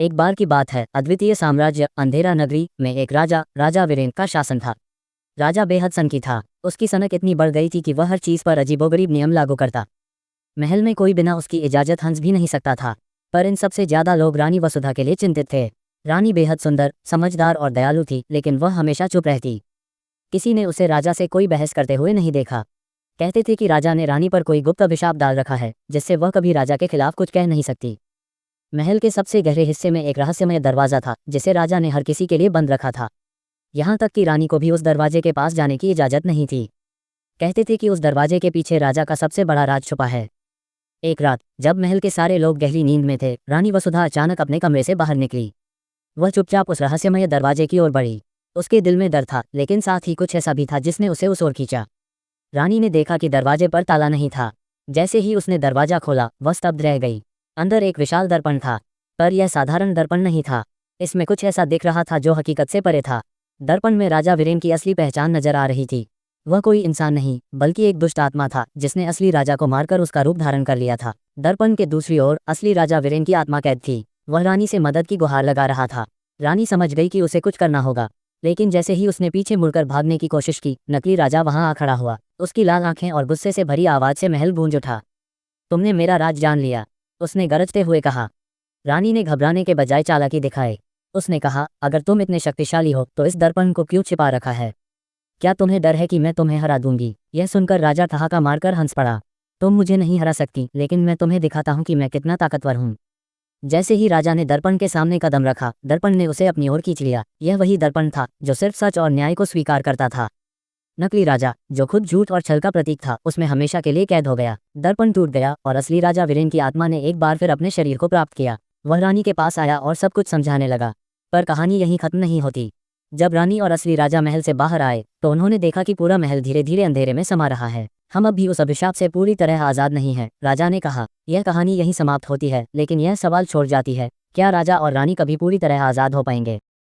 एक बार की बात है, अद्वितीय साम्राज्य अंधेरा नगरी में एक राजा वीरेंद्र का शासन था। राजा बेहद सनकी था। उसकी सनक इतनी बढ़ गई थी कि वह हर चीज पर अजीबोगरीब नियम लागू करता। महल में कोई बिना उसकी इजाजत हंस भी नहीं सकता था। पर इन सबसे ज्यादा लोग रानी वसुधा के लिए चिंतित थे। रानी बेहद सुंदर, समझदार और दयालु थी, लेकिन वह हमेशा चुप रहती। किसी ने उसे राजा से कोई बहस करते हुए नहीं देखा। कहते थे कि राजा ने रानी पर कोई गुप्त अभिशाप डाल रखा है, जिससे वह कभी राजा के खिलाफ कुछ कह नहीं सकती। महल के सबसे गहरे हिस्से में एक रहस्यमय दरवाजा था, जिसे राजा ने हर किसी के लिए बंद रखा था। यहाँ तक कि रानी को भी उस दरवाजे के पास जाने की इजाजत नहीं थी। कहते थे कि उस दरवाजे के पीछे राजा का सबसे बड़ा राज छुपा है। एक रात जब महल के सारे लोग गहरी नींद में थे, रानी वसुधा अचानक अपने कमरे से बाहर निकली। वह चुपचाप उस रहस्यमय दरवाजे की ओर बढ़ी। उसके दिल में डर था, लेकिन साथ ही कुछ ऐसा भी था जिसने उसे उस ओर खींचा। रानी ने देखा कि दरवाजे पर ताला नहीं था। जैसे ही उसने दरवाजा खोला, वह स्तब्ध रह गई। अंदर एक विशाल दर्पण था, पर यह साधारण दर्पण नहीं था। इसमें कुछ ऐसा दिख रहा था जो हकीकत से परे था। दर्पण में राजा वीरेन की असली पहचान नजर आ रही थी। वह कोई इंसान नहीं, बल्कि एक दुष्ट आत्मा था, जिसने असली राजा को मारकर उसका रूप धारण कर लिया था। दर्पण के दूसरी ओर असली राजा वीरेन की आत्मा कैद थी। वह रानी से मदद की गुहार लगा रहा था। रानी समझ गई कि उसे कुछ करना होगा, लेकिन जैसे ही उसने पीछे मुड़कर भागने की कोशिश की, नकली राजा वहां आ खड़ा हुआ। उसकी लाल आंखें और गुस्से से भरी आवाज से महल गूंज उठा। तुमने मेरा राज जान लिया, उसने गरजते हुए कहा। रानी ने घबराने के बजाय चालाकी दिखाई। उसने कहा, अगर तुम इतने शक्तिशाली हो तो इस दर्पण को क्यों छिपा रखा है? क्या तुम्हें डर है कि मैं तुम्हें हरा दूंगी? यह सुनकर राजा ठहाका मारकर हंस पड़ा। तुम मुझे नहीं हरा सकती, लेकिन मैं तुम्हें दिखाता हूँ कि मैं कितना ताकतवर हूँ। जैसे ही राजा ने दर्पण के सामने कदम रखा, दर्पण ने उसे अपनी ओर खींच लिया। यह वही दर्पण था जो सिर्फ सच और न्याय को स्वीकार करता था। नकली राजा, जो खुद झूठ और छल का प्रतीक था, उसमें हमेशा के लिए कैद हो गया। दर्पण टूट गया और असली राजा वीरेन की आत्मा ने एक बार फिर अपने शरीर को प्राप्त किया। वह रानी के पास आया और सब कुछ समझाने लगा। पर कहानी यहीं खत्म नहीं होती। जब रानी और असली राजा महल से बाहर आए, तो उन्होंने देखा कि पूरा महल धीरे धीरे अंधेरे में समा रहा है। हम अब भी उस अभिशाप से पूरी तरह आजाद नहीं हैं, राजा ने कहा। यह कहानी यहीं समाप्त होती है, लेकिन यह सवाल छोड़ जाती है, क्या राजा और रानी कभी पूरी तरह आजाद हो पाएंगे?